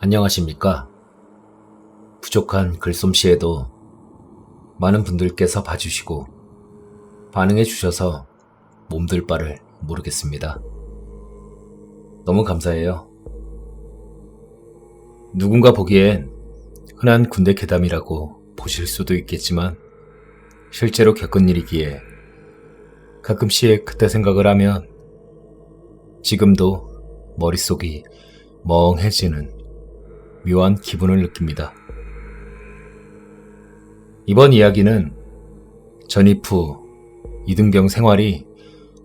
안녕하십니까? 부족한 글솜씨에도 많은 분들께서 봐주시고 반응해 주셔서 몸둘 바를 모르겠습니다. 너무 감사해요. 누군가 보기엔 흔한 군대 괴담이라고 보실 수도 있겠지만 실제로 겪은 일이기에 가끔씩 그때 생각을 하면 지금도 머릿속이 멍해지는 묘한 기분을 느낍니다. 이번 이야기는 전입 후 이등병 생활이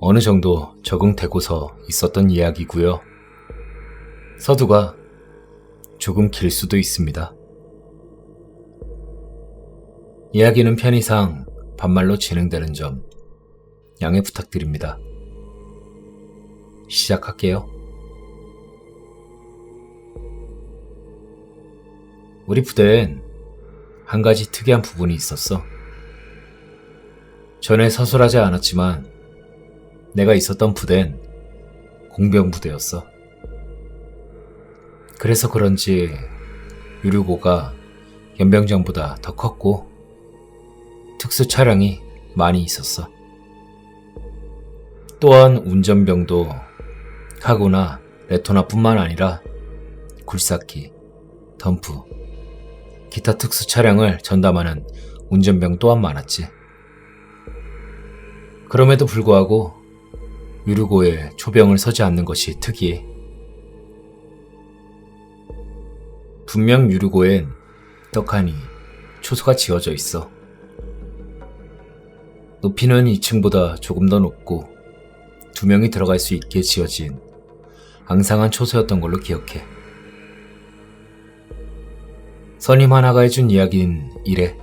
어느 정도 적응되고서 있었던 이야기고요. 서두가 조금 길 수도 있습니다. 이야기는 편의상 반말로 진행되는 점 양해 부탁드립니다. 시작할게요. 우리 부대엔 한 가지 특이한 부분이 있었어. 전에 서술하지 않았지만 내가 있었던 부대는 공병부대였어. 그래서 그런지 유류고가 연병장보다 더 컸고 특수 차량이 많이 있었어. 또한 운전병도 카고나 레토나뿐만 아니라 굴삭기, 덤프, 기타 특수 차량을 전담하는 운전병 또한 많았지. 그럼에도 불구하고 유류고에 초병을 서지 않는 것이 특이해. 분명 유류고엔 떡하니 초소가 지어져 있어. 높이는 2층보다 조금 더 높고 2명이 들어갈 수 있게 지어진 앙상한 초소였던 걸로 기억해. 선임 하나가 해준 이야기는 이래.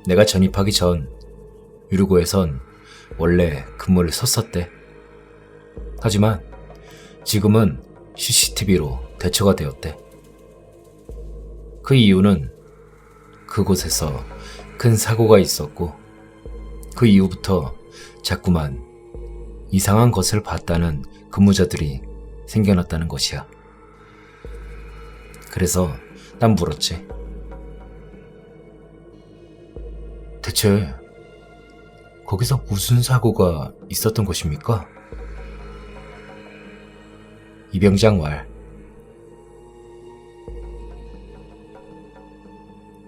내가 전입하기 전 유류고에선 원래 근무를 섰었대. 하지만 지금은 CCTV로 대처가 되었대. 그 이유는 그곳에서 큰 사고가 있었고 그 이후부터 자꾸만 이상한 것을 봤다는 근무자들이 생겨났다는 것이야. 그래서 난 물었지. 대체 거기서 무슨 사고가 있었던 것입니까? 이병장 말.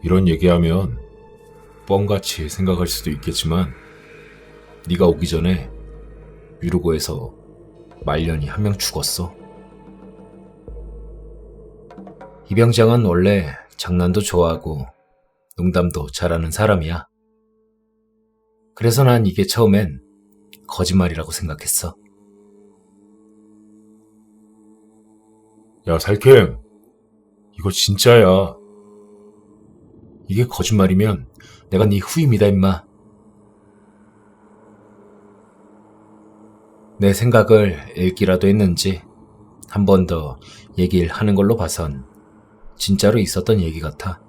이런 얘기하면 뻥같이 생각할 수도 있겠지만 네가 오기 전에 유르고에서 말년이 한 명 죽었어. 이병장은 원래 장난도 좋아하고 농담도 잘하는 사람이야. 그래서 난 이게 처음엔 거짓말이라고 생각했어. 야 살캠, 이거 진짜야. 이게 거짓말이면 내가 네 후임이다 임마. 내 생각을 읽기라도 했는지 한 번 더 얘기를 하는 걸로 봐선 진짜로 있었던 얘기 같아.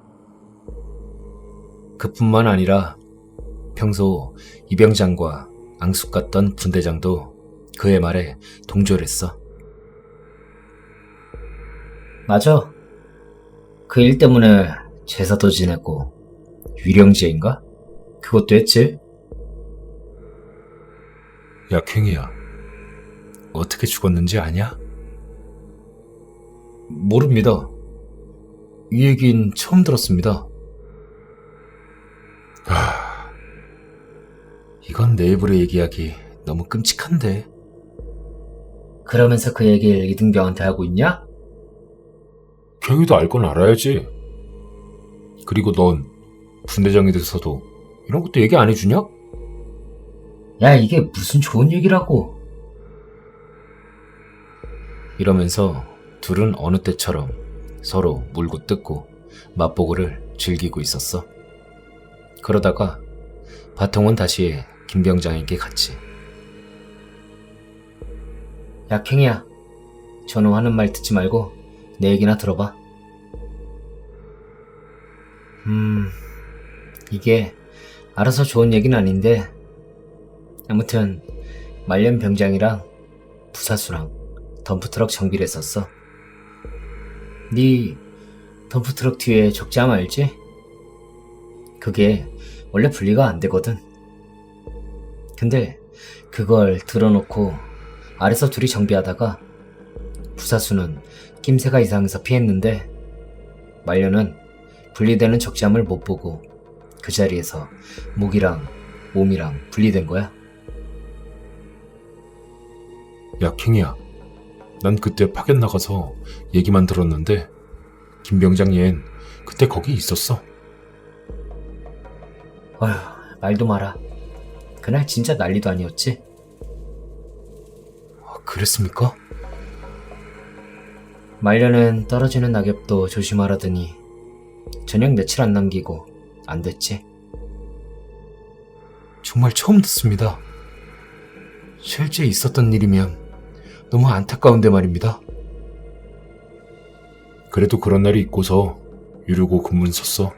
그뿐만 아니라 평소 이병장과 앙숙 같던 분대장도 그의 말에 동조를 했어. 맞아. 그 일 때문에 제사도 지냈고 위령제인가? 그것도 했지. 야 캥이야, 어떻게 죽었는지 아냐? 모릅니다. 이 얘긴 처음 들었습니다. 이건 내 입으로 얘기하기 너무 끔찍한데. 그러면서 그 얘기를 이등병한테 하고 있냐? 캥이도 알 건 알아야지. 그리고 넌 분대장이 돼서도 이런 것도 얘기 안 해주냐? 야, 이게 무슨 좋은 얘기라고. 이러면서 둘은 어느 때처럼 서로 물고 뜯고 맛보고를 즐기고 있었어. 그러다가 바통은 다시 김병장에게 갔지. 야, 캥이야. 저놈 하는 말 듣지 말고 내 얘기나 들어봐. 이게 알아서 좋은 얘기는 아닌데 아무튼 말년 병장이랑 부사수랑 덤프트럭 정비를 했었어. 네 덤프트럭 뒤에 적재함 알지? 그게 원래 분리가 안 되거든. 근데 그걸 들어놓고 아래서 둘이 정비하다가 부사수는 낌새가 이상해서 피했는데 말년은 분리되는 적재함을 못 보고 그 자리에서 목이랑 몸이랑 분리된 거야. 야, 캥이야. 난 그때 파견 나가서 얘기만 들었는데 김 병장 얜 그때 거기 있었어. 어휴, 말도 마라. 그날 진짜 난리도 아니었지? 그랬습니까? 말년은 떨어지는 낙엽도 조심하라더니 저녁 며칠 안 남기고 안 됐지. 정말 처음 듣습니다. 실제 있었던 일이면 너무 안타까운데 말입니다. 그래도 그런 날이 있고서 유료고 근무는 섰어.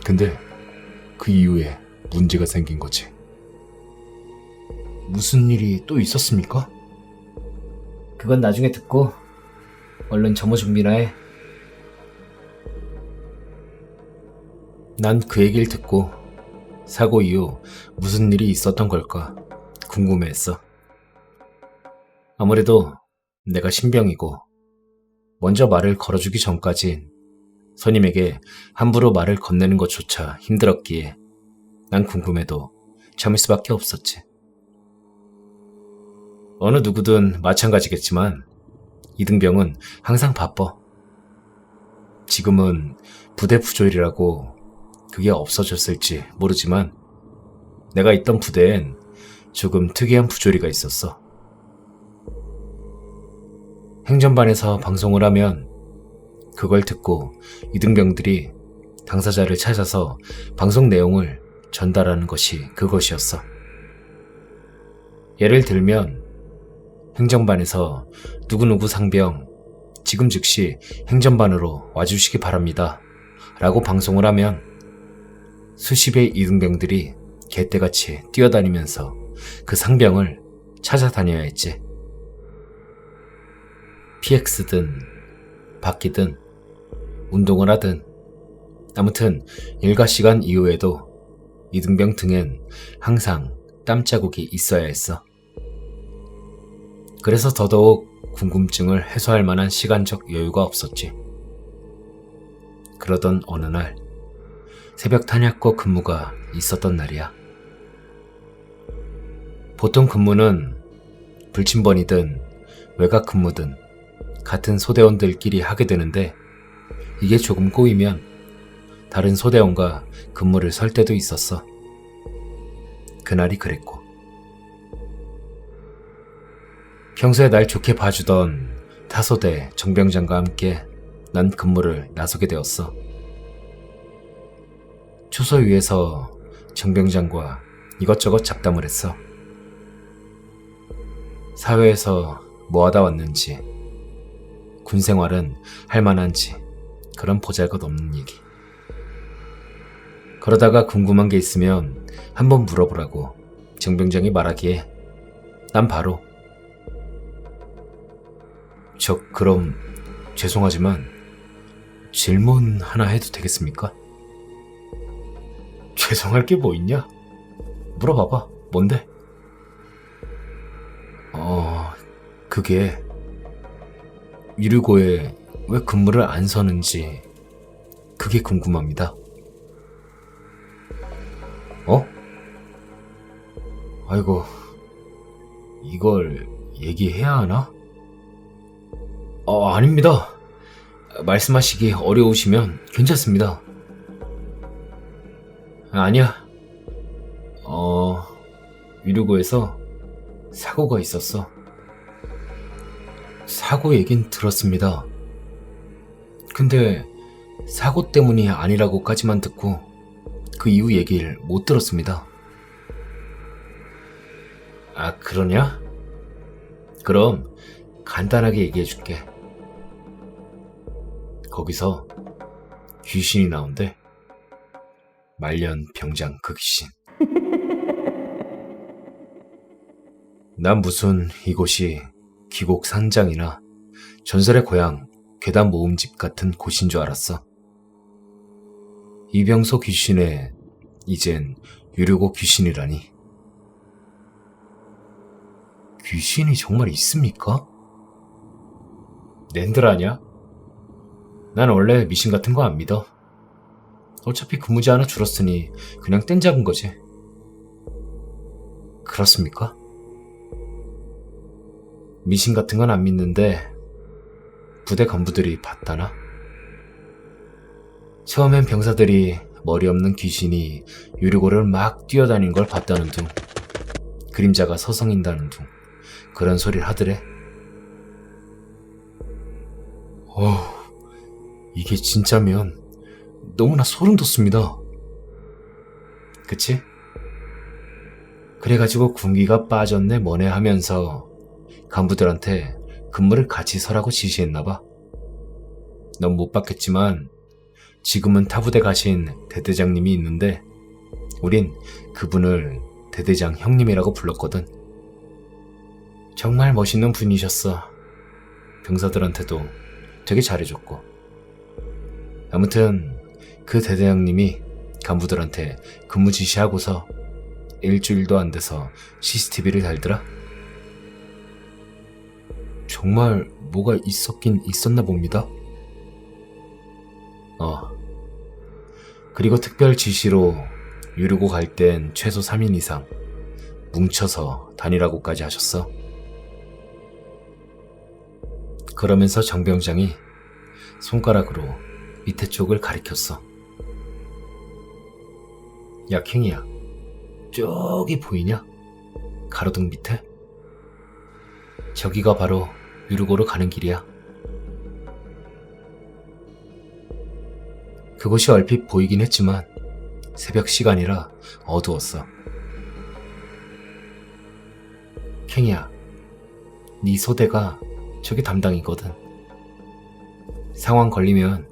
근데 그 이후에 문제가 생긴 거지. 무슨 일이 또 있었습니까? 그건 나중에 듣고 얼른 점호 준비나 해. 난 그 얘기를 듣고 사고 이후 무슨 일이 있었던 걸까 궁금해했어. 아무래도 내가 신병이고 먼저 말을 걸어주기 전까진 선임에게 함부로 말을 건네는 것조차 힘들었기에 난 궁금해도 참을 수밖에 없었지. 어느 누구든 마찬가지겠지만 이등병은 항상 바빠. 지금은 부대 부조일이라고 그게 없어졌을지 모르지만 내가 있던 부대엔 조금 특이한 부조리가 있었어. 행전반에서 방송을 하면 그걸 듣고 이등병들이 당사자를 찾아서 방송 내용을 전달하는 것이 그것이었어. 예를 들면 행정반에서 누구누구 상병 지금 즉시 행정반으로 와주시기 바랍니다 라고 방송을 하면 수십의 이등병들이 개떼같이 뛰어다니면서 그 상병을 찾아다녀야 했지. PX든 바뀌든 운동을 하든 아무튼 일과 시간 이후에도 이등병 등엔 항상 땀자국이 있어야 했어. 그래서 더더욱 궁금증을 해소할 만한 시간적 여유가 없었지. 그러던 어느 날 새벽 탄약고 근무가 있었던 날이야. 보통 근무는 불침번이든 외곽 근무든 같은 소대원들끼리 하게 되는데 이게 조금 꼬이면 다른 소대원과 근무를 설 때도 있었어. 그날이 그랬고 평소에 날 좋게 봐주던 타소대 정병장과 함께 난 근무를 나서게 되었어. 초소 위에서 정병장과 이것저것 잡담을 했어. 사회에서 뭐 하다 왔는지, 군 생활은 할 만한지 그런 보잘것없는 얘기. 그러다가 궁금한 게 있으면 한번 물어보라고 정병장이 말하기에 난 바로 그럼 죄송하지만 질문 하나 해도 되겠습니까? 죄송할 게 뭐 있냐? 물어봐봐. 뭔데? 그게 유류고에 왜 근무를 안 서는지 그게 궁금합니다. 아이고, 이걸 얘기해야 하나? 아닙니다. 말씀하시기 어려우시면 괜찮습니다. 아니야. 유류고에서 사고가 있었어. 사고 얘긴 들었습니다. 근데 사고 때문이 아니라고까지만 듣고 그 이후 얘기를 못 들었습니다. 아, 그러냐? 그럼 간단하게 얘기해줄게. 거기서 귀신이 나온대. 말년 병장 그 귀신. 난 무슨 이곳이 귀곡 산장이나 전설의 고향 괴담 모음집 같은 곳인 줄 알았어. 이병소 귀신에 이젠 유르고 귀신이라니. 귀신이 정말 있습니까? 낸들 아냐? 난 원래 미신 같은 거 안 믿어. 어차피 근무지 하나 줄었으니 그냥 땡 잡은 거지. 그렇습니까? 미신 같은 건 안 믿는데 부대 간부들이 봤다나? 처음엔 병사들이 머리 없는 귀신이 유리고를 막 뛰어다닌 걸 봤다는 둥, 그림자가 서성인다는 둥, 그런 소리를 하더래. 이게 진짜면 너무나 소름 돋습니다. 그치? 그래가지고 군기가 빠졌네 뭐네 하면서 간부들한테 근무를 같이 서라고 지시했나봐. 넌 못 봤겠지만 지금은 타부대 가신 대대장님이 있는데 우린 그분을 대대장 형님이라고 불렀거든. 정말 멋있는 분이셨어. 병사들한테도 되게 잘해줬고. 아무튼 그 대대장님이 간부들한테 근무 지시하고서 일주일도 안 돼서 CCTV를 달더라. 정말 뭐가 있었긴 있었나 봅니다. 그리고 특별 지시로 유르고 갈 땐 최소 3인 이상 뭉쳐서 다니라고까지 하셨어. 그러면서 정병장이 손가락으로 밑에 쪽을 가리켰어. 야, 킹이야. 저기 보이냐? 가로등 밑에? 저기가 바로 유르고로 가는 길이야. 그곳이 얼핏 보이긴 했지만 새벽 시간이라 어두웠어. 캥이야, 네 소대가 저기 담당이거든. 상황 걸리면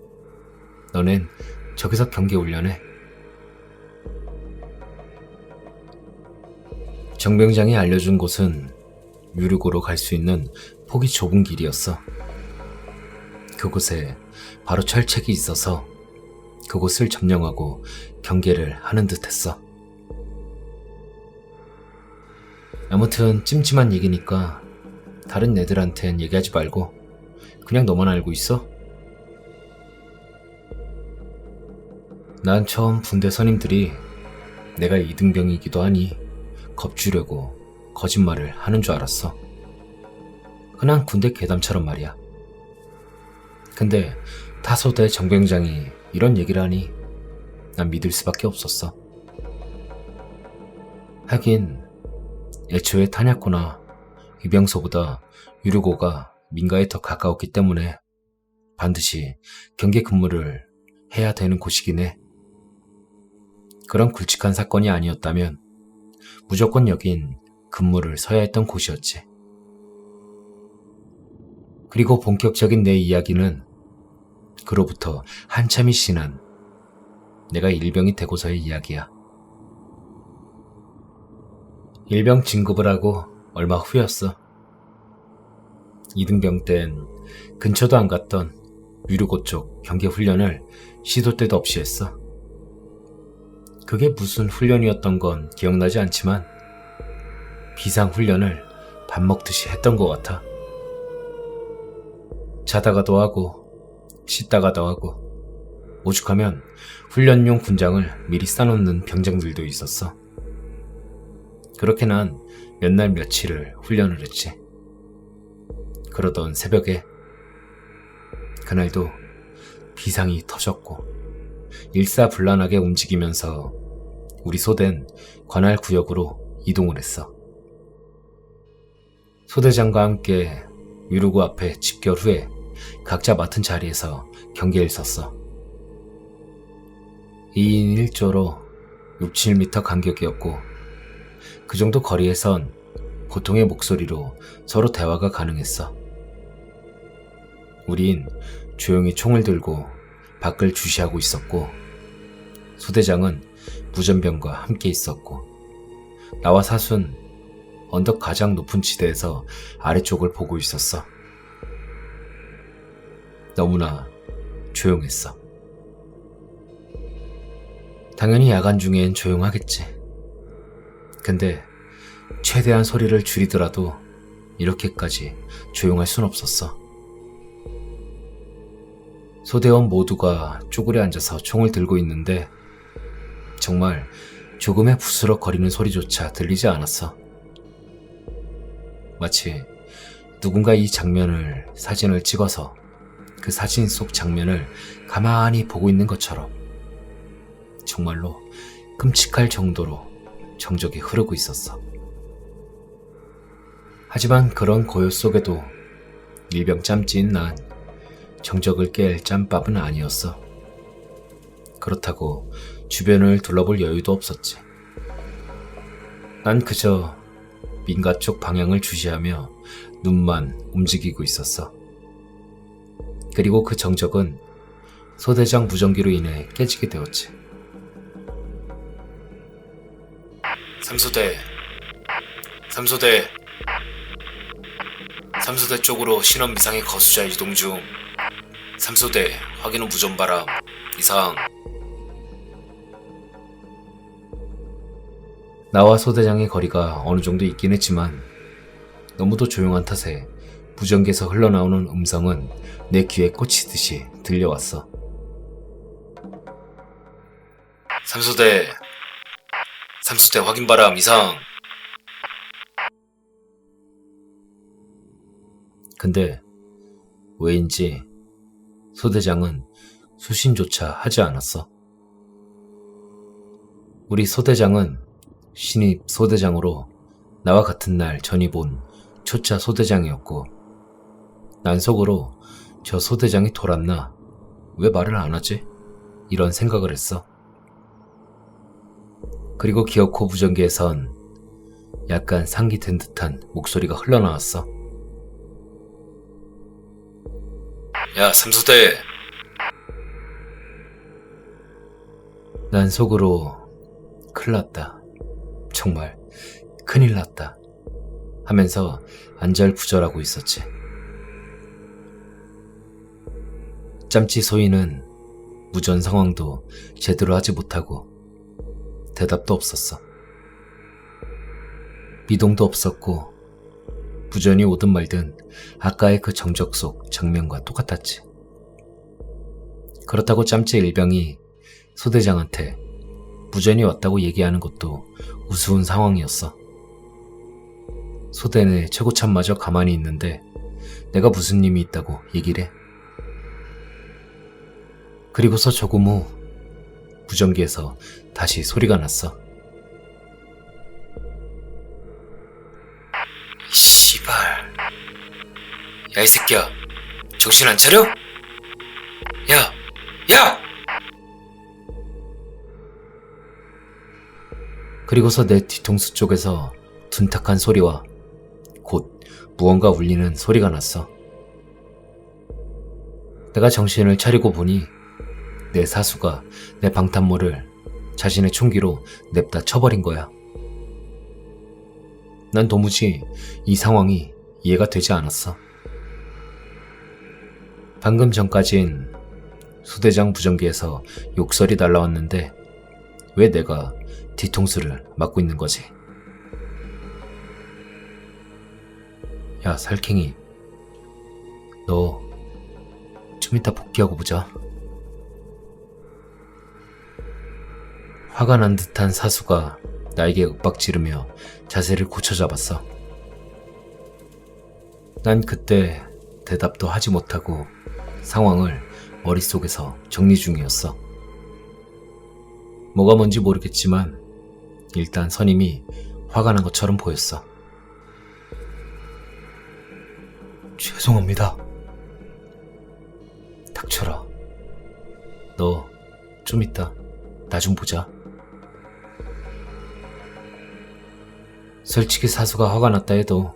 너넨 저기서 경계 훈련해. 정병장이 알려준 곳은 유르고로 갈 수 있는 폭이 좁은 길이었어. 그곳에 바로 철책이 있어서 그곳을 점령하고 경계를 하는 듯 했어. 아무튼 찜찜한 얘기니까 다른 애들한텐 얘기하지 말고 그냥 너만 알고 있어. 난 처음 분대 선임들이 내가 이등병이기도 하니 겁주려고 거짓말을 하는 줄 알았어. 흔한 군대 괴담처럼 말이야. 근데 타소대 정병장이 이런 얘기를 하니 난 믿을 수밖에 없었어. 하긴 애초에 탄약고나 이병소보다 유르고가 민가에 더 가까웠기 때문에 반드시 경계 근무를 해야 되는 곳이긴 해. 그런 굵직한 사건이 아니었다면 무조건 여긴 근무를 서야 했던 곳이었지. 그리고 본격적인 내 이야기는 그로부터 한참이 지난 내가 일병이 되고서의 이야기야. 일병 진급을 하고 얼마 후였어. 이등병 땐 근처도 안 갔던 유르고 쪽 경계 훈련을 시도 때도 없이 했어. 그게 무슨 훈련이었던 건 기억나지 않지만 비상 훈련을 밥 먹듯이 했던 것 같아. 자다가도 하고 씻다가도 하고 오죽하면 훈련용 군장을 미리 싸놓는 병장들도 있었어. 그렇게 난 몇 날 며칠을 훈련을 했지. 그러던 새벽에 그날도 비상이 터졌고 일사불란하게 움직이면서 우리 소대는 관할 구역으로 이동을 했어. 소대장과 함께 유르고 앞에 집결 후에 각자 맡은 자리에서 경계를 섰어. 2인 1조로 6, 7m 간격이었고 그 정도 거리에선 보통의 목소리로 서로 대화가 가능했어. 우린 조용히 총을 들고 밖을 주시하고 있었고 소대장은 무전병과 함께 있었고 나와 사순 언덕 가장 높은 지대에서 아래쪽을 보고 있었어. 너무나 조용했어. 당연히 야간 중엔 조용하겠지. 근데 최대한 소리를 줄이더라도 이렇게까지 조용할 순 없었어. 소대원 모두가 쪼그려 앉아서 총을 들고 있는데 정말 조금의 부스럭거리는 소리조차 들리지 않았어. 마치 누군가 이 장면을 사진을 찍어서 그 사진 속 장면을 가만히 보고 있는 것처럼 정말로 끔찍할 정도로 정적이 흐르고 있었어. 하지만 그런 고요 속에도 일병 짬찌인 난 정적을 깰 짬밥은 아니었어. 그렇다고 주변을 둘러볼 여유도 없었지. 난 그저 민가 쪽 방향을 주시하며 눈만 움직이고 있었어. 그리고 그 정적은 소대장 무전기로 인해 깨지게 되었지. 삼소대 쪽으로 신원 미상의 거수자 이동 중. 삼소대 확인 후 무전 바람. 이상. 나와 소대장의 거리가 어느 정도 있긴 했지만 너무도 조용한 탓에 무전기에서 흘러나오는 음성은 내 귀에 꽂히듯이 들려왔어. 삼소대 확인 바람. 이상. 근데 왜인지 소대장은 수신조차 하지 않았어. 우리 소대장은 신입 소대장으로 나와 같은 날 전입 온 초짜 소대장이었고 난 속으로 저 소대장이 돌았나? 왜 말을 안 하지? 이런 생각을 했어. 그리고 기어코 무전기에선 약간 상기된 듯한 목소리가 흘러나왔어. 야, 삼소대. 난 속으로 큰일 났다. 정말 큰일 났다. 하면서 안절부절하고 있었지. 짬찌 소희는 무전 상황도 제대로 하지 못하고 대답도 없었어. 미동도 없었고 무전이 오든 말든 아까의 그 정적 속 장면과 똑같았지. 그렇다고 짬찌 일병이 소대장한테 무전이 왔다고 얘기하는 것도 우스운 상황이었어. 소대 내 최고참마저 가만히 있는데 내가 무슨 힘이 있다고 얘기를 해. 그리고서 조금 후 무전기에서 다시 소리가 났어. 씨발. 야, 이 새끼야. 정신 안 차려? 야! 그리고서 내 뒤통수 쪽에서 둔탁한 소리와 곧 무언가 울리는 소리가 났어. 내가 정신을 차리고 보니 내 사수가 내 방탄모를 자신의 총기로 냅다 쳐버린 거야. 난 도무지 이 상황이 이해가 되지 않았어. 방금 전까진 소대장 무전기에서 욕설이 날라왔는데 왜 내가 뒤통수를 맞고 있는 거지? 야, 살쾡이. 너 좀 이따 복귀하고 보자. 화가 난 듯한 사수가 나에게 윽박지르며 자세를 고쳐잡았어. 난 그때 대답도 하지 못하고 상황을 머릿속에서 정리 중이었어. 뭐가 뭔지 모르겠지만 일단 선임이 화가 난 것처럼 보였어. 죄송합니다. 닥쳐라. 너 좀 이따 나 좀 보자. 솔직히 사수가 화가 났다 해도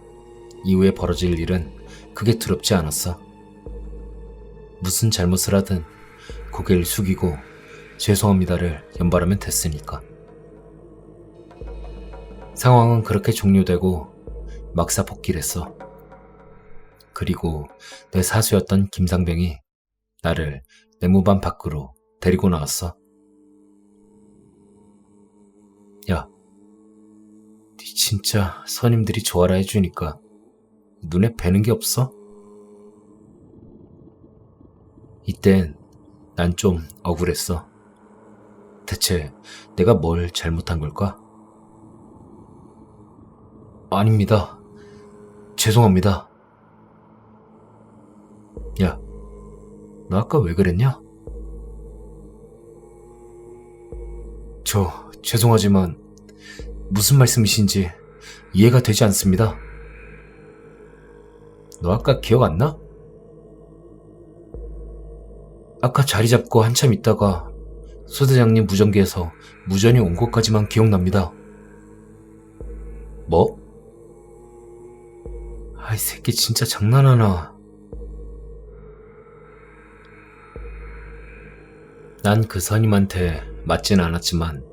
이후에 벌어질 일은 크게 두렵지 않았어. 무슨 잘못을 하든 고개를 숙이고 죄송합니다를 연발하면 됐으니까. 상황은 그렇게 종료되고 막사 복귀를 했어. 그리고 내 사수였던 김상병이 나를 내무반 밖으로 데리고 나갔어. 야, 니 진짜 선임들이 좋아라 해주니까 눈에 뵈는 게 없어? 이땐 난 좀 억울했어. 대체 내가 뭘 잘못한 걸까? 아닙니다. 죄송합니다. 야, 너 아까 왜 그랬냐? 죄송하지만 무슨 말씀이신지 이해가 되지 않습니다. 너 아까 기억 안 나? 아까 자리 잡고 한참 있다가 소대장님 무전기에서 무전이 온 것까지만 기억납니다. 뭐? 이 새끼 진짜 장난하나. 난 그 선임한테 맞지는 않았지만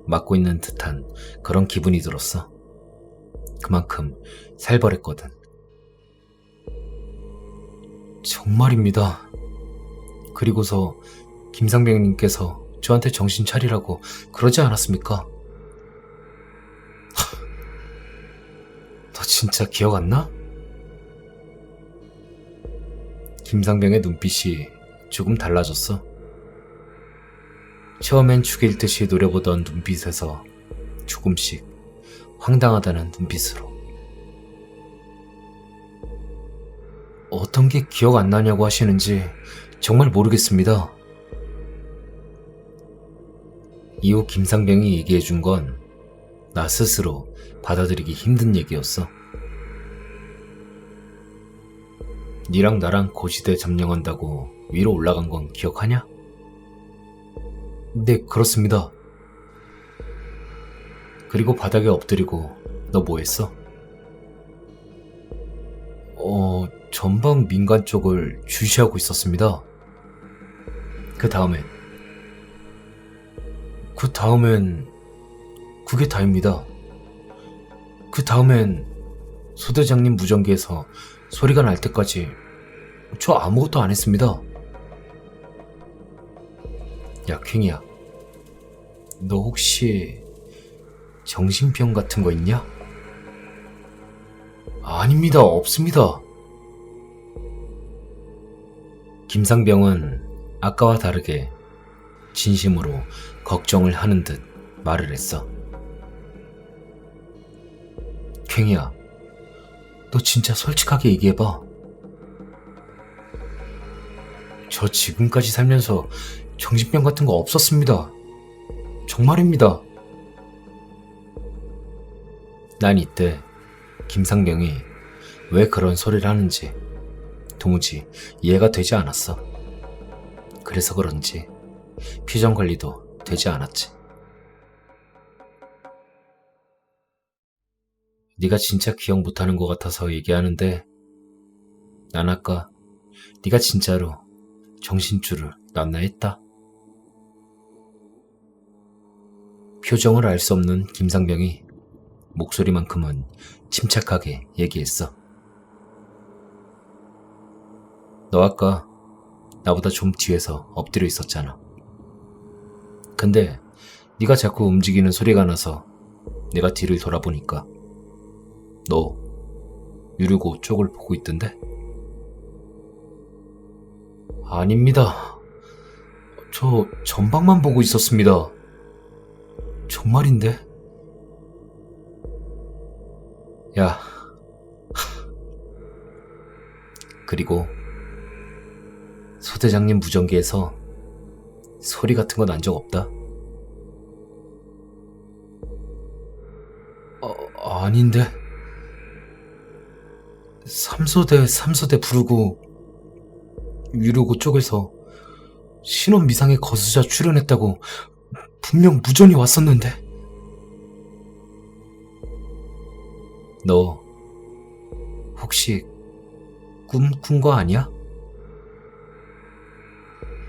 맞고 있는 듯한 그런 기분이 들었어. 그만큼 살벌했거든. 정말입니다. 그리고서 김상병님께서 저한테 정신 차리라고 그러지 않았습니까? 너 진짜 기억 안 나? 김상병의 눈빛이 조금 달라졌어. 처음엔 죽일 듯이 노려보던 눈빛에서 조금씩 황당하다는 눈빛으로. 어떤 게 기억 안 나냐고 하시는지 정말 모르겠습니다. 이후 김상병이 얘기해준 건 나 스스로 받아들이기 힘든 얘기였어. 니랑 나랑 고지대 점령한다고 위로 올라간 건 기억하냐? 네, 그렇습니다. 그리고 바닥에 엎드리고 너 뭐 했어? 전방 민간 쪽을 주시하고 있었습니다. 그 다음엔 그게 다입니다. 그 다음엔 소대장님 무전기에서 소리가 날 때까지 저 아무것도 안 했습니다. 야, 킹이야. 너 혹시 정신병 같은 거 있냐? 아닙니다. 없습니다. 김상병은 아까와 다르게 진심으로 걱정을 하는 듯 말을 했어. 캥이야, 너 진짜 솔직하게 얘기해봐. 저 지금까지 살면서 정신병 같은 거 없었습니다. 정말입니다. 난 이때 김상병이 왜 그런 소리를 하는지 도무지 이해가 되지 않았어. 그래서 그런지 표정 관리도 되지 않았지. 네가 진짜 기억 못하는 것 같아서 얘기하는데 난 아까 네가 진짜로 정신줄을 놨나 했다. 표정을 알 수 없는 김상병이 목소리만큼은 침착하게 얘기했어. 너 아까 나보다 좀 뒤에서 엎드려 있었잖아. 근데 네가 자꾸 움직이는 소리가 나서 내가 뒤를 돌아보니까 너 유류고 쪽을 보고 있던데? 아닙니다. 저 전방만 보고 있었습니다. 정말인데? 야. 그리고 소대장님 무전기에서 소리 같은 건 난 적 없다. 아닌데. 3소대 부르고 유료고 쪽에서 신원 미상의 거수자 출연했다고 분명 무전이 왔었는데. 너 혹시 꿈 꾼 거 아니야?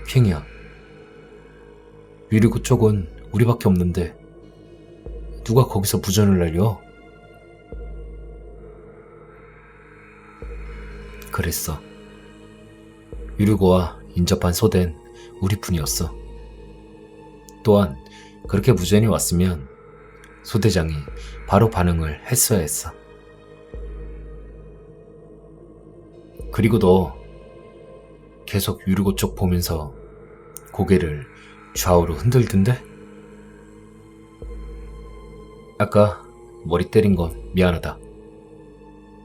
캥이야, 유리구 쪽은 우리밖에 없는데 누가 거기서 무전을 날려? 그랬어. 유리구와 인접한 소댄 우리뿐이었어. 또한 그렇게 무전이 왔으면 소대장이 바로 반응을 했어야 했어. 그리고 너 계속 유르고 쪽 보면서 고개를 좌우로 흔들던데? 아까 머리 때린 건 미안하다.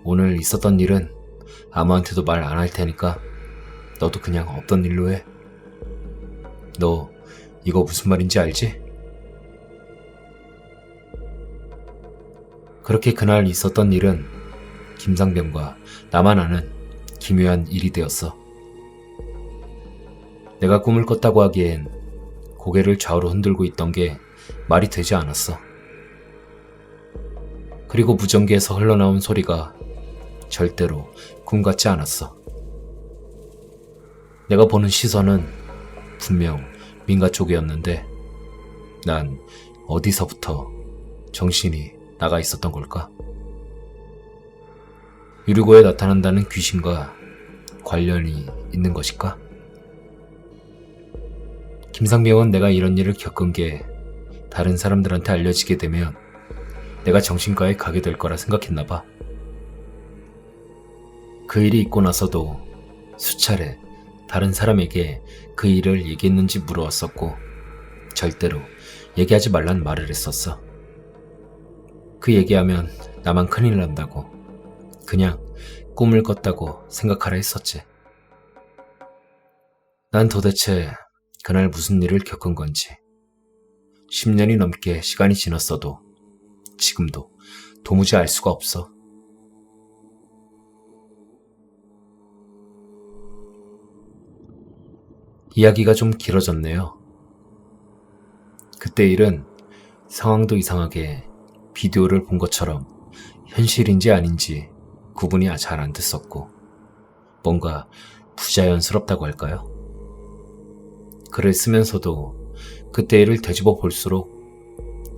오늘 있었던 일은 아무한테도 말 안 할 테니까 너도 그냥 없던 일로 해. 너 이거 무슨 말인지 알지? 그렇게 그날 있었던 일은 김상병과 나만 아는 기묘한 일이 되었어. 내가 꿈을 꿨다고 하기엔 고개를 좌우로 흔들고 있던 게 말이 되지 않았어. 그리고 무전기에서 흘러나온 소리가 절대로 꿈 같지 않았어. 내가 보는 시선은 분명 민가 쪽이었는데 난 어디서부터 정신이 나가 있었던 걸까? 유르고에 나타난다는 귀신과 관련이 있는 것일까? 김상병은 내가 이런 일을 겪은 게 다른 사람들한테 알려지게 되면 내가 정신과에 가게 될 거라 생각했나 봐. 그 일이 있고 나서도 수차례 다른 사람에게 그 일을 얘기했는지 물어왔었고 절대로 얘기하지 말란 말을 했었어. 그 얘기하면 나만 큰일 난다고 그냥 꿈을 꿨다고 생각하라 했었지. 난 도대체 그날 무슨 일을 겪은 건지 10년이 넘게 시간이 지났어도 지금도 도무지 알 수가 없어. 이야기가 좀 길어졌네요. 그때 일은 상황도 이상하게 비디오를 본 것처럼 현실인지 아닌지 구분이 잘 안 됐었고 뭔가 부자연스럽다고 할까요? 글을 쓰면서도 그때 일을 되짚어 볼수록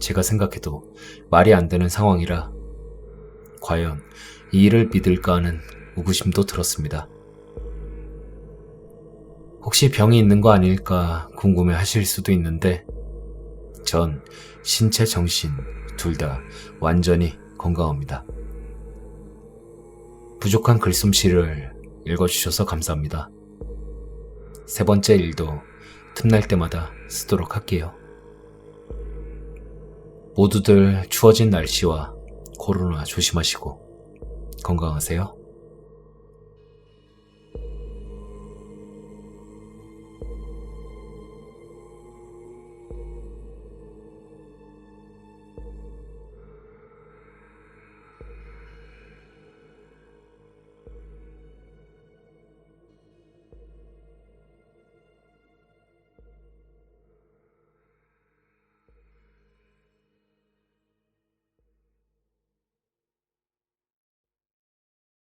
제가 생각해도 말이 안 되는 상황이라 과연 이 일을 믿을까 하는 의구심도 들었습니다. 혹시 병이 있는 거 아닐까 궁금해 하실 수도 있는데 전 신체 정신 둘 다 완전히 건강합니다. 부족한 글솜씨를 읽어주셔서 감사합니다. 세 번째 일도 틈날 때마다 쓰도록 할게요. 모두들 추워진 날씨와 코로나 조심하시고 건강하세요.